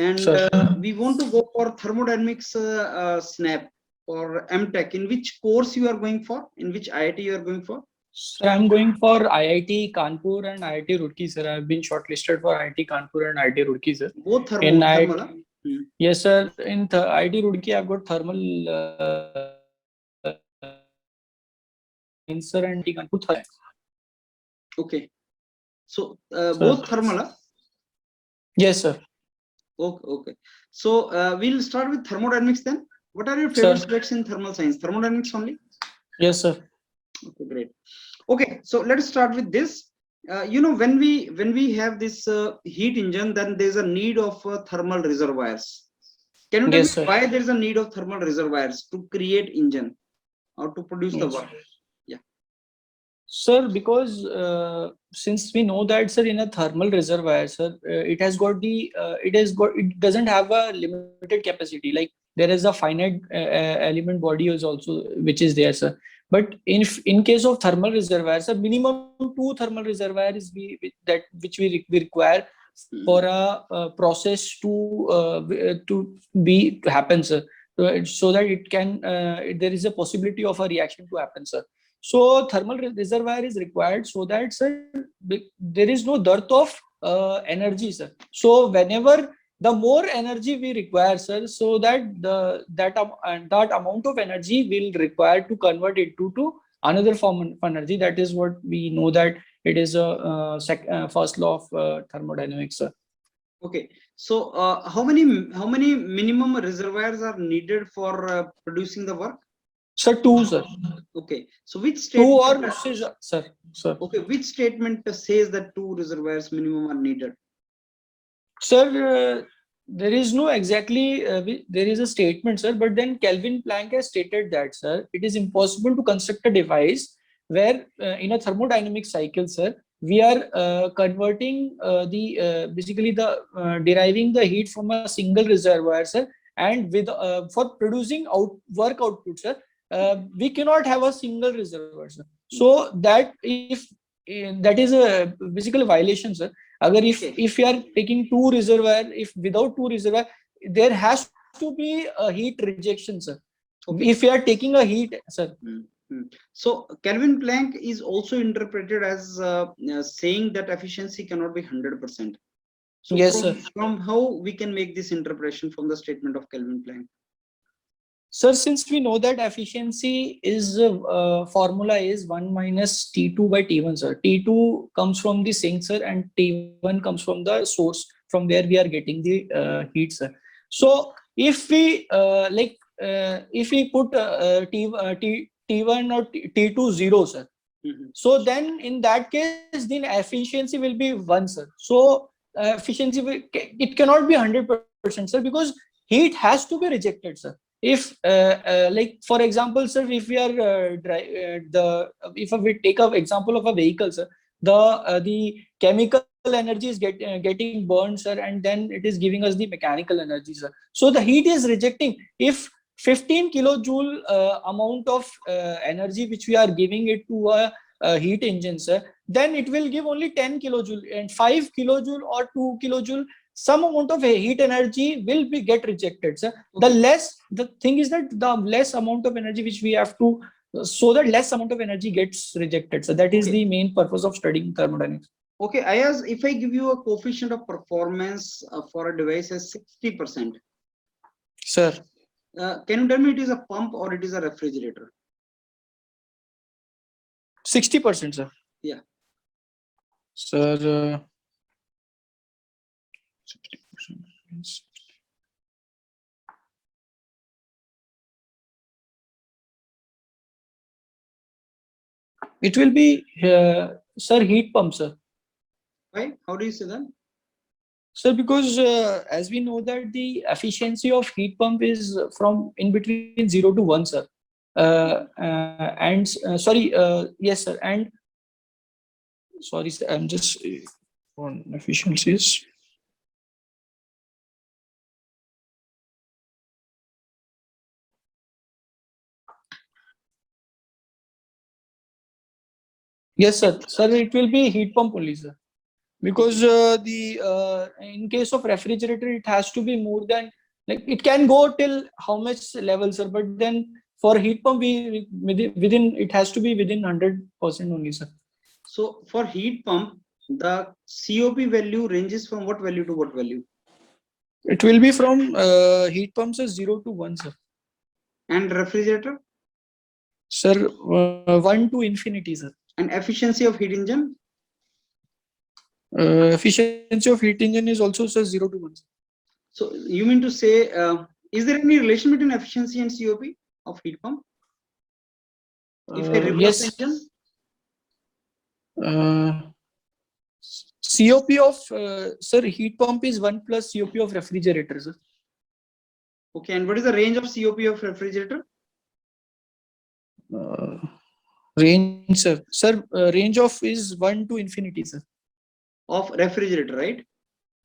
and Sir. we want to go for thermodynamics snap or MTech. In which course you are going for? In which IIT you are going for? Sir, I'm going for IIT Kanpur and IIT Roorkee, sir. I've been shortlisted for IIT Kanpur and IIT Roorkee, sir. Both In thermal, huh? Yes, sir. In IIT Roorkee, I've got thermal science, sir, and IIT Kanpur. Okay, so Sir. both thermal, huh? Yes, sir. Okay, okay. So we'll start with thermodynamics then. What are your favorite Sir. subjects in thermal science? Thermodynamics only? Yes, sir. Okay, great. Okay, so let's start with this. You know, when we have this heat engine, then there's a need of thermal reservoirs. Can you tell Yes, me sir. why there's a need of thermal reservoirs to create engine or to produce the Yes. work? Yeah. Sir, because since we know that, sir, in a thermal reservoir, sir, it doesn't have a limited capacity. Like there is a finite element body is also which is there, sir. But in case of thermal reservoirs, sir, minimum 2 thermal reservoirs we require for a process to happen, sir. So that it can there is a possibility of a reaction to happen, sir. So thermal reservoir is required so that, sir, there is no dearth of energy, sir. So whenever the more energy we require, sir, so that that amount of energy will require to convert it to another form of energy. That is what we know, that it is a first law of thermodynamics, sir. Okay, so how many minimum reservoirs are needed for producing the work? Sir, 2, sir. Okay, so which 2 statement? or sir. Okay, which statement says that 2 reservoirs minimum are needed? Sir, there is no exactly there is a statement, sir, but then Kelvin Planck has stated that, sir, it is impossible to construct a device where in a thermodynamic cycle, sir, we are converting the basically the deriving the heat from a single reservoir, sir, and with for producing work output, sir, we cannot have a single reservoir, sir. So that if that is a basically violation, sir. Agar if you are taking 2 reservoir, if without 2 reservoir, there has to be a heat rejection, sir. Okay. If you are taking a heat, sir. So Kelvin Planck is also interpreted as saying that efficiency cannot be 100%. So yes, sir. From how we can make this interpretation from the statement of Kelvin Planck? Sir, since we know that efficiency is formula is 1 minus T2 by T1, sir. T2 comes from the sink, sir, and T1 comes from the source from where we are getting the heat, sir. So if we if we put T1 or T2 0, sir. So then in that case, then efficiency will be 1, sir. So efficiency it cannot be 100%, sir, because heat has to be rejected, sir. If like for example, sir, if we are if we take an example of a vehicle, sir, the chemical energy is getting burned, sir, and then it is giving us the mechanical energy, sir. So the heat is rejecting. If 15 kilojoule amount of energy which we are giving it to a heat engine, sir, then it will give only 10 kilojoule, and 5 kilojoule or 2 kilojoule some amount of heat energy will be get rejected, sir. Okay. The thing is that the less amount of energy which we have to, so that less amount of energy gets rejected, so that is the main purpose of studying thermodynamics. Okay, Ayaz, if I give you a coefficient of performance for a device as 60%, sir, can you tell me it is a pump or it is a refrigerator? 60%, sir. Yeah. Sir, 60%. It will be, sir, heat pump, sir. Why? How do you say that? Sir, because as we know that the efficiency of heat pump is from in between 0 to 1, sir. Sorry, yes, sir. And sorry, sir, I'm just on efficiencies. Yes, sir. Sir, it will be heat pump only, sir. Because in case of refrigerator, it has to be more than, like, it can go till how much level, sir? But then for heat pump, within it has to be within 100% only, sir. So for heat pump, the COP value ranges from what value to what value? It will be from heat pumps as 0 to 1, sir. And refrigerator? Sir, 1 to infinity, sir. And efficiency of heat engine? Efficiency of heat engine is also, sir, 0 to 1. So you mean to say, is there any relation between efficiency and COP of heat pump? If I reverse Yes. engine? COP of sir, heat pump is 1 plus COP of refrigerator, sir. Okay, and what is the range of COP of refrigerator? Range, sir. Sir, range of is 1 to infinity, sir. Of refrigerator, right?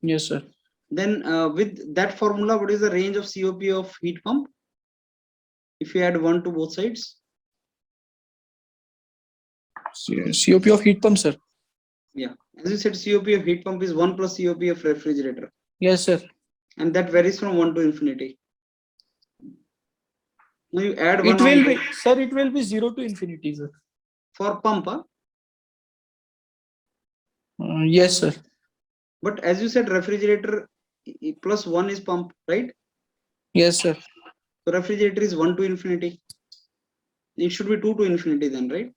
Yes, sir. Then with that formula, what is the range of COP of heat pump? If you add 1 to both sides? COP of heat pump, sir. Yeah, as you said, COP of heat pump is 1 plus COP of refrigerator. Yes, sir. And that varies from 1 to infinity. Now you add 1 It will on be, sir, it will be 0 to infinity, sir. for pump, huh? Yes, sir. But as you said, refrigerator plus 1 is pump, right? Yes, sir. So refrigerator is 1 to infinity. It should be 2 to infinity then, right?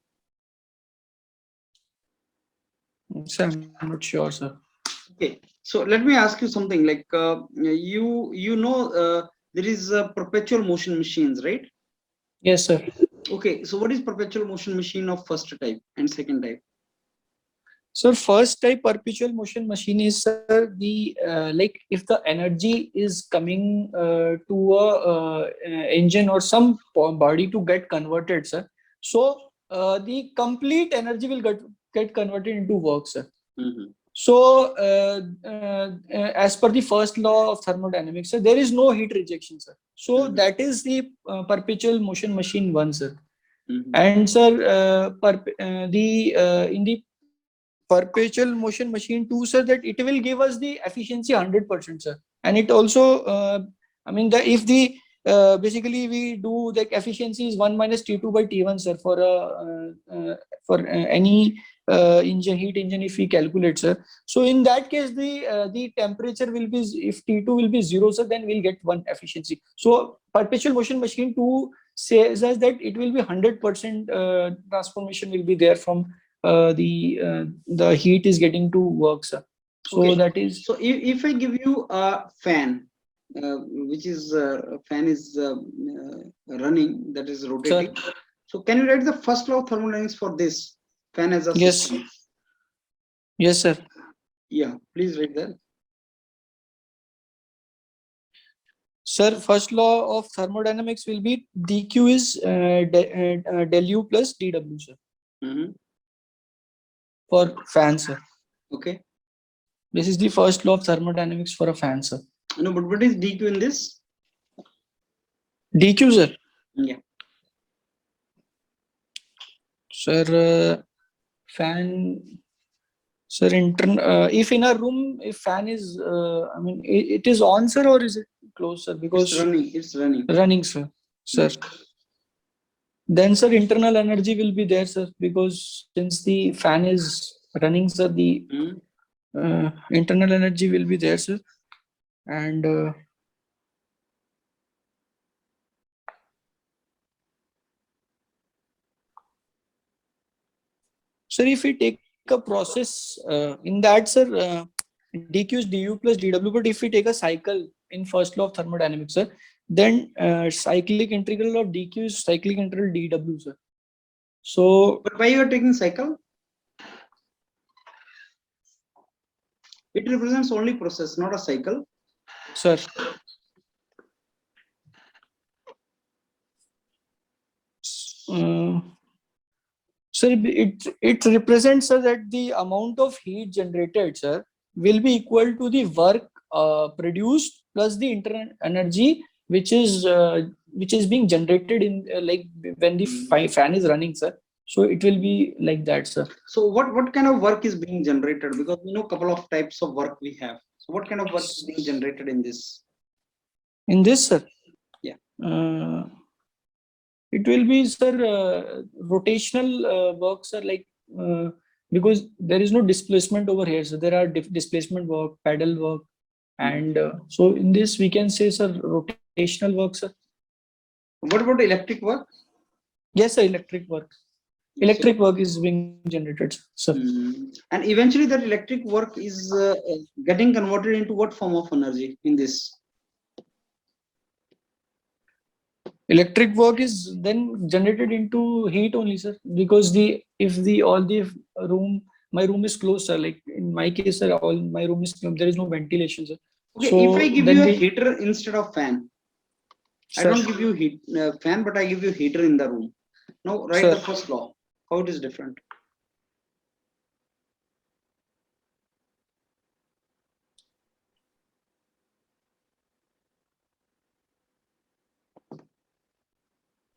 Sir, I'm not sure, sir. Okay, so let me ask you something. Like you know there is perpetual motion machines, right? Yes, sir. Okay, so what is perpetual motion machine of first type and second type? So first type perpetual motion machine is, sir, the like if the energy is coming to a engine or some body to get converted, sir. So the complete energy will get converted into work, sir. So as per the first law of thermodynamics, sir, there is no heat rejection, sir. So that is the perpetual motion machine one, sir. And sir, in the perpetual motion machine 2, sir, that it will give us the efficiency 100%, sir. And it also I mean, if the basically we do the efficiency is 1 minus T2 by T1, sir, for any engine, heat engine, if we calculate, sir. So in that case, the temperature will be, if T2 will be 0, sir, then we'll get 1 efficiency. So perpetual motion machine 2 says us that it will be 100% transformation will be there from the heat is getting to work, sir. So okay. That is, so if I give you a fan, which is fan is running, that is rotating. sir. So can you write the first law of thermodynamics for this fan as a Yes. system? Yes, sir. Yeah, please write that. Sir, first law of thermodynamics will be dq is del U plus dW, sir. For fan, sir. Okay. This is the first law of thermodynamics for a fan, sir. No, but what is dq in this? dq, sir. Yeah. Sir, fan. Sir, if in a room, if fan is, I mean, it is on, sir, or is it closed, sir? Because it's running. It's running. Running, sir. Sir. Then, sir, internal energy will be there, sir, because since the fan is running, sir, the internal energy will be there, sir. And sir, if we take a process in that, sir, dq is du plus dw. But if we take a cycle in first law of thermodynamics, sir, then cyclic integral of dq is cyclic integral dw, sir. So, but why you are taking cycle? It represents only process, not a cycle. Sir. Sir, it represents, sir, that the amount of heat generated, sir, will be equal to the work produced plus the internal energy which is being generated in like when the fan is running, sir. So it will be like that, sir. So what kind of work is being generated? Because we know couple of types of work we have. So what kind of work is being generated in this? In this, sir? Yeah. It will be, sir, rotational work, sir, like because there is no displacement over here. So there are displacement work, pedal work, and so in this we can say, sir, rotational work, sir. What about electric work? Yes, sir, electric work. Electric work is being generated, sir. And eventually that electric work is getting converted into what form of energy in this? Electric work is then generated into heat only, sir, because my room is closed, sir. Like in my case, sir, all my room is closed. There is no ventilation, sir. Okay, so if I give you a heater instead of fan, sir, I don't give you fan, but I give you heater in the room. Now write sir, the first law. How it is different?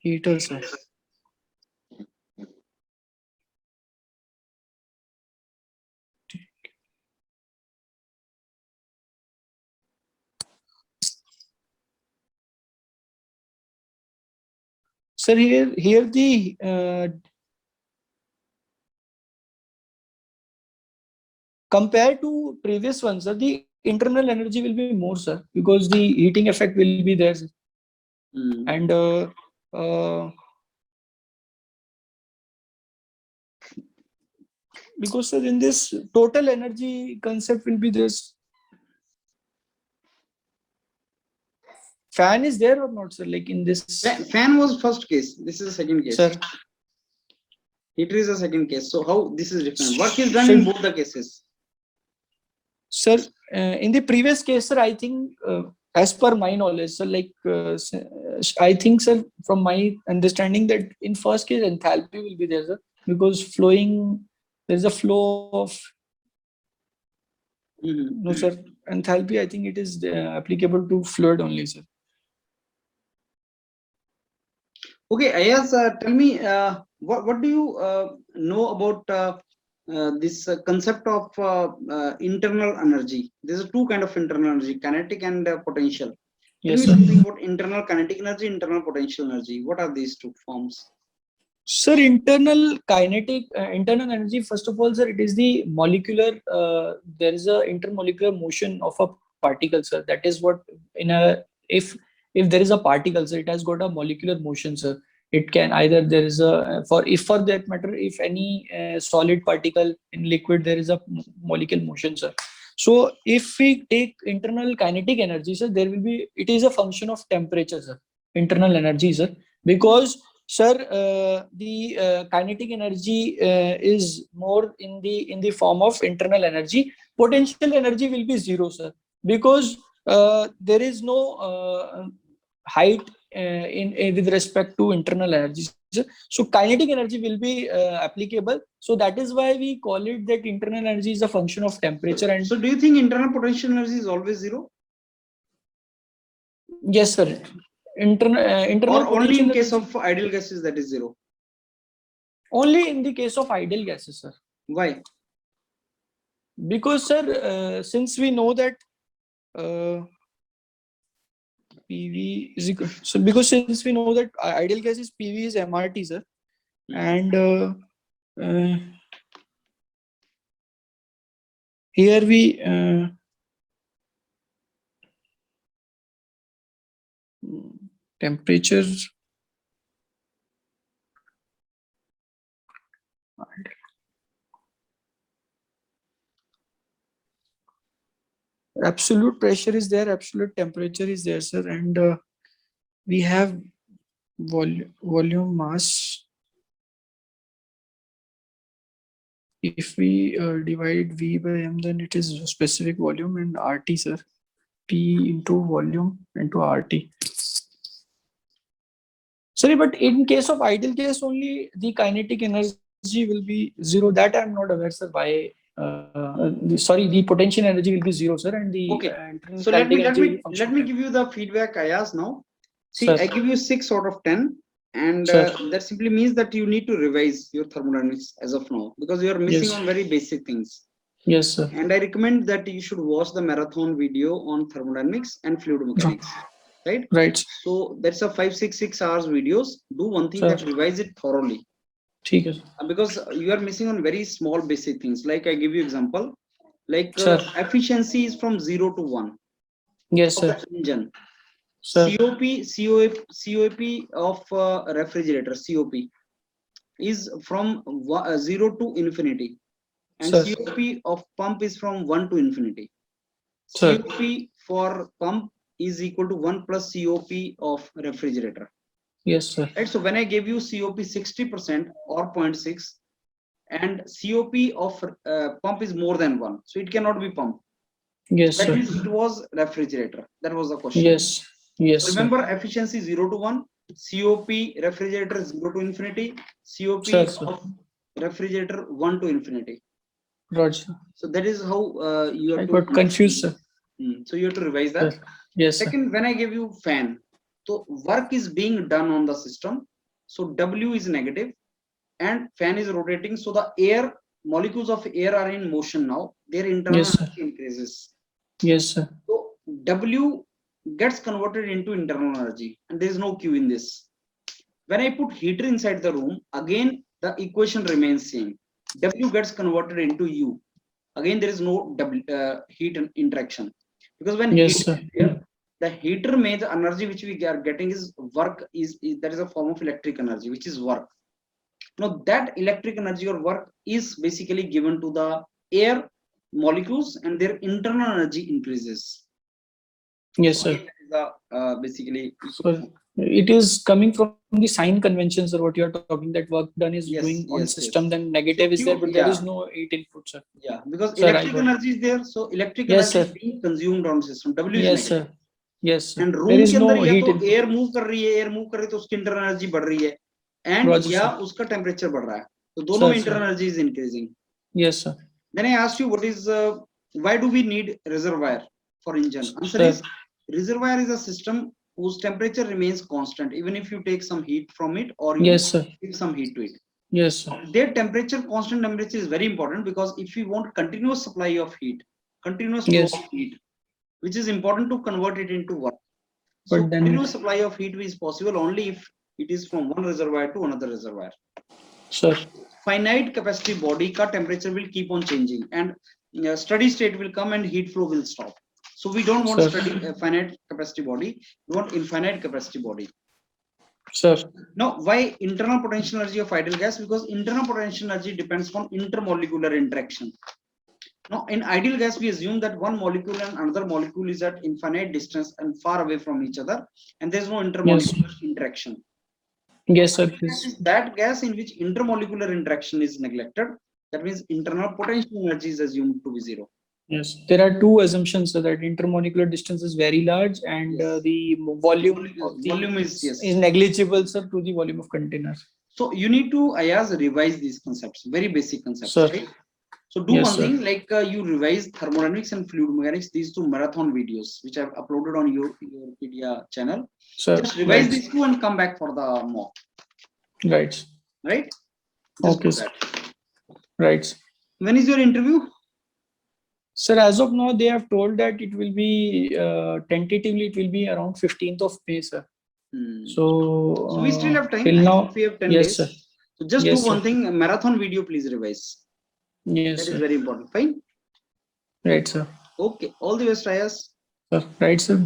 heater, sir. Sir, here the compared to previous ones, sir, the internal energy will be more, sir, because the heating effect will be there, sir. And because, sir, in this total energy concept will be this. Fan is there or not, sir? Like in this. Fan was first case. This is the second case. Sir. Heater is the second case. So how this is different? Work is done in both the cases. Sir, in the previous case, sir, I think as per my knowledge, sir, like I think, sir, from my understanding that in first case enthalpy will be there, sir, because there's a flow of. No, sir, enthalpy, I think it is applicable to fluid only, sir. Okay, Ayaz, tell me, what do you know about this concept of internal energy? There's two kind of internal energy, kinetic and potential. Yes, tell me sir. something about internal kinetic energy, internal potential energy. What are these two forms? Sir, internal kinetic, internal energy, first of all, sir, it is the molecular, there is a intermolecular motion of a particle, sir. That is what if there is a particle, sir, it has got a molecular motion, sir. It can either there is a, for that matter, if any solid particle in liquid, there is a molecular motion, sir. So if we take internal kinetic energy, sir, it is a function of temperature, sir, internal energy, sir, because, sir, the kinetic energy is more in the form of internal energy. Potential energy will be zero, sir, because there is no height with respect to internal energy. So kinetic energy will be applicable. So that is why we call it that internal energy is a function of temperature. And so do you think internal potential energy is always zero? Yes, sir. Internal or only in case of ideal gases that is zero? Only in the case of ideal gases, sir. Why? Because, sir, since we know that PV is equal, so because since we know that ideal gases PV is MRT, sir, and here we temperature absolute pressure is there, absolute temperature is there, sir, and we have volume mass. If we divide V by M, then it is specific volume, and RT, sir, P into volume into RT. Sorry, but in case of ideal gas only, the kinetic energy will be zero. That I'm not aware, sir. Why? Sorry, the potential energy will be zero, sir, and the so let me give you the feedback, Ayaz. Now, see, sir, I give you 6 out of 10. And Sure. that simply means that you need to revise your thermodynamics as of now, because you are missing Yes. on very basic things. Yes, sir. And I recommend that you should watch the marathon video on thermodynamics and fluid mechanics, right? Right. So that's a 5-6 hours videos. Do one thing, Sure. that revise it thoroughly, ठीक है sir. because you are missing on very small basic things. Like I give you example, like Sure. efficiency is from 0 to 1 Yes, of sir. the engine. Sir. COP of refrigerator, COP is from 0 to infinity, and Sir. COP of pump is from 1 to infinity. Sir. COP for pump is equal to 1 plus COP of refrigerator. Yes, sir. Right. So when I gave you COP 60% or 0.6, and COP of pump is more than 1, so it cannot be pump. Yes, That sir. means it was refrigerator. That was the question. Yes. Yes, So sir. remember, efficiency 0 to 1, COP refrigerator 0 to infinity, COP Sure, sir. of refrigerator 1 to infinity. Roger. So that is how you have I to got confused, sir. So you have to revise that. Sir. Yes, sir. Second, when I give you fan, so work is being done on the system. So W is negative and fan is rotating. So the air, molecules of air are in motion now. Their internal Yes, sir. energy increases. Yes, sir. So W gets converted into internal energy, and there is no Q in this. When I put heater inside the room, again the equation remains same. W gets converted into U. Again, there is no heat interaction, because when Yes, heat sir. is there, the heater may, the energy which we are getting is work, is that is a form of electric energy, which is work. Now that electric energy or work is basically given to the air molecules, and their internal energy increases. Yes, So sir. that is the basically. So it is coming from the sign conventions, or what you are talking, that work done is Yes, doing on yes, system, yes. then negative is there, but there is Yeah. no heat input, sir. Yeah, because Sir, I electric got it. energy is there, so electric Yes, energy sir. is being consumed on system. W is Yes, negative. sir. Yes, sir. And There room is के no अंदर या heat तो input. Air move कर रही है, air move कर रही है तो उसकी इंटरनल एनर्जी बढ़ रही है, एंड Roger, या sir. उसका टेम्परेचर बढ़ रहा है, तो दोनों में Sir, sir. Internal energy is increasing. Yes, sir. Then I asked you, what is why do we need reservoir for engine? Answer Sir. is, reservoir is a system whose temperature remains constant even if you take some heat from it or you Yes, sir. give some heat to it. Yes, sir. Their temperature, constant temperature is very important, because if we want continuous supply of heat, continuous flow Yes. of heat, which is important to convert it into work. So But then, continuous supply of heat is possible only if it is from one reservoir to another reservoir. sir. Finite capacity body ka temperature will keep on changing, and steady state will come and heat flow will stop. So we don't want Sir. finite capacity body, we want infinite capacity body. Sir. Now, why internal potential energy of ideal gas? Because internal potential energy depends on intermolecular interaction. Now, in ideal gas, we assume that one molecule and another molecule is at infinite distance and far away from each other, and there's no intermolecular interaction. Yes, sir. Gas is that gas in which intermolecular interaction is neglected. That means internal potential energy is assumed to be zero. Yes, there are two assumptions, so that intermolecular distance is very large, and Yes. the volume of the volume is, yes, is negligible, sir, to the volume of container. So you need to, Ayaz, revise these concepts, very basic concepts, Sir. right? So do Yes, one sir. thing, like you revise thermodynamics and fluid mechanics, these two marathon videos which I've uploaded on your Wikipedia channel. Sir, Just revise right. these two and come back for the mock. Right. Right? Just Okay, do sir. that. Right. When is your interview? Sir, as of now, they have told that it will be tentatively it will be around 15th of May, sir. So we still have time. till now, We have 10 yes, days. sir. So just Yes, do one sir. thing, a marathon video, please revise. Yes, That sir. is very important. Fine. Right, sir. Okay. All the best, Ayaz. Sir. Right, sir.